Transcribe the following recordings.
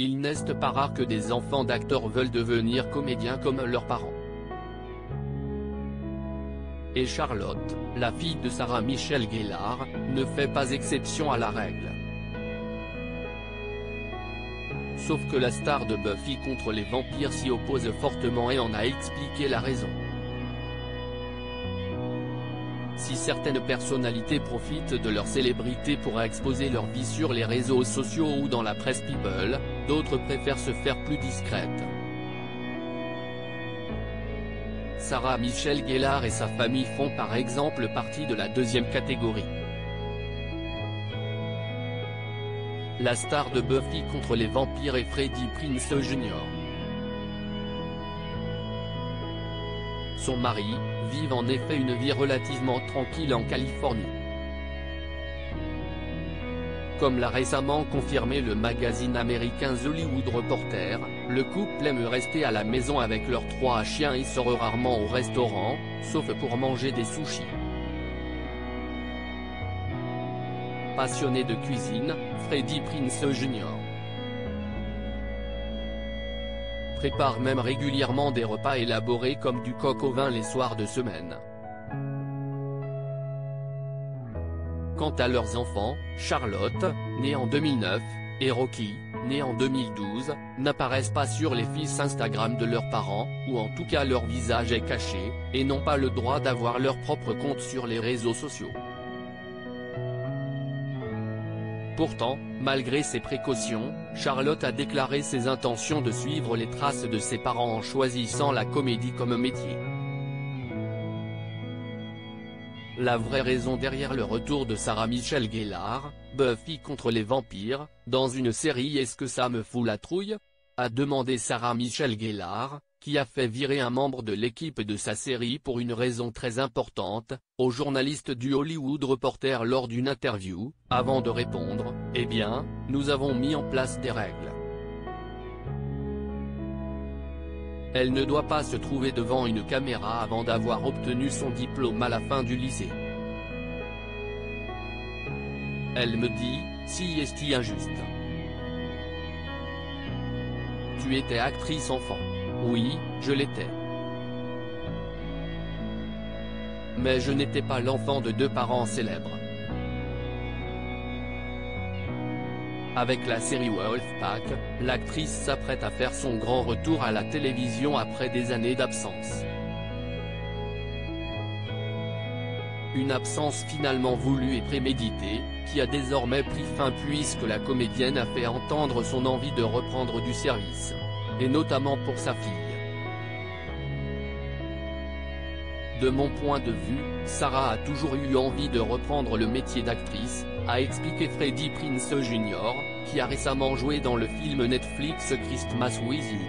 il n'est pas rare que des enfants d'acteurs veulent devenir comédiens comme leurs parents. Et Charlotte, la fille de Sarah Michelle Gellar, ne fait pas exception à la règle. Sauf que la star de Buffy contre les vampires s'y oppose fortement et en a expliqué la raison. Si certaines personnalités profitent de leur célébrité pour exposer leur vie sur les réseaux sociaux ou dans la presse people, d'autres préfèrent se faire plus discrètes. Sarah Michelle Gellar et sa famille font par exemple partie de la deuxième catégorie. La star de Buffy contre les vampires est Freddie Prinze Jr. Son mari vit en effet une vie relativement tranquille en Californie. Comme l'a récemment confirmé le magazine américain The Hollywood Reporter, le couple aime rester à la maison avec leurs 3 chiens et sort rarement au restaurant, sauf pour manger des sushis. Passionné de cuisine, Freddie Prinze Jr. prépare même régulièrement des repas élaborés comme du coq au vin les soirs de semaine. Quant à leurs enfants, Charlotte, née en 2009, et Rocky, né en 2012, n'apparaissent pas sur les fils Instagram de leurs parents, ou en tout cas leur visage est caché, et n'ont pas le droit d'avoir leur propre compte sur les réseaux sociaux. Pourtant, malgré ces précautions, Charlotte a déclaré ses intentions de suivre les traces de ses parents en choisissant la comédie comme métier. La vraie raison derrière le retour de Sarah Michelle Gellar, Buffy contre les vampires, dans une série Est-ce que ça me fout la trouille ? A demandé Sarah Michelle Gellar, qui a fait virer un membre de l'équipe de sa série pour une raison très importante, au journaliste du Hollywood Reporter lors d'une interview, avant de répondre « Eh bien, nous avons mis en place des règles. Elle ne doit pas se trouver devant une caméra avant d'avoir obtenu son diplôme à la fin du lycée. Elle me dit, si est-ce injuste. Tu étais actrice enfant. Oui, je l'étais. Mais je n'étais pas l'enfant de 2 parents célèbres. Avec la série Wolfpack, l'actrice s'apprête à faire son grand retour à la télévision après des années d'absence. Une absence finalement voulue et préméditée, qui a désormais pris fin puisque la comédienne a fait entendre son envie de reprendre du service. Et notamment pour sa fille. De mon point de vue, Sarah a toujours eu envie de reprendre le métier d'actrice, a expliqué Freddie Prinze Jr., qui a récemment joué dans le film Netflix Christmas with You.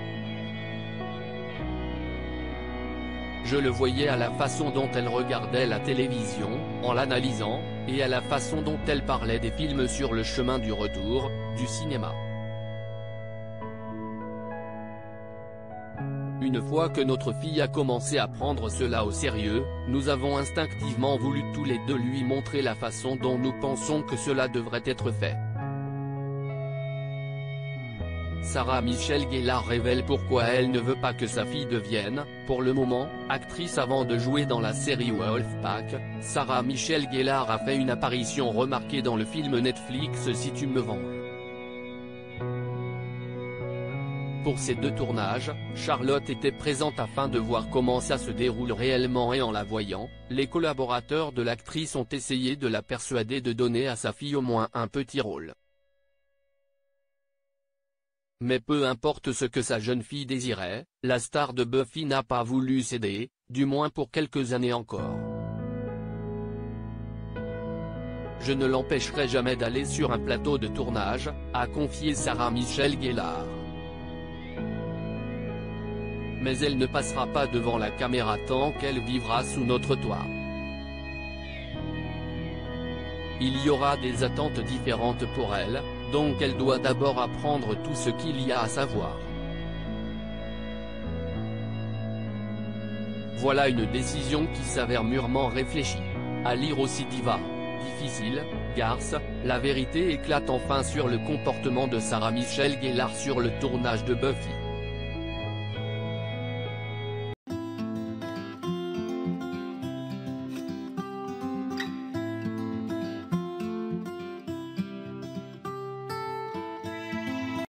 Je le voyais à la façon dont elle regardait la télévision, en l'analysant, et à la façon dont elle parlait des films sur le chemin du retour, du cinéma. Une fois que notre fille a commencé à prendre cela au sérieux, nous avons instinctivement voulu tous les deux lui montrer la façon dont nous pensons que cela devrait être fait. Sarah Michelle Gellar révèle pourquoi elle ne veut pas que sa fille devienne, pour le moment, actrice avant de jouer dans la série Wolfpack. Sarah Michelle Gellar a fait une apparition remarquée dans le film Netflix Si tu me venges. Pour ces 2 tournages, Charlotte était présente afin de voir comment ça se déroule réellement et en la voyant, les collaborateurs de l'actrice ont essayé de la persuader de donner à sa fille au moins un petit rôle. Mais peu importe ce que sa jeune fille désirait, la star de Buffy n'a pas voulu céder, du moins pour quelques années encore. Je ne l'empêcherai jamais d'aller sur un plateau de tournage, a confié Sarah Michelle Gellar. Mais elle ne passera pas devant la caméra tant qu'elle vivra sous notre toit. Il y aura des attentes différentes pour elle, donc elle doit d'abord apprendre tout ce qu'il y a à savoir. Voilà une décision qui s'avère mûrement réfléchie. À lire aussi Diva. difficile, garce, la vérité éclate enfin sur le comportement de Sarah Michelle Gellar sur le tournage de Buffy.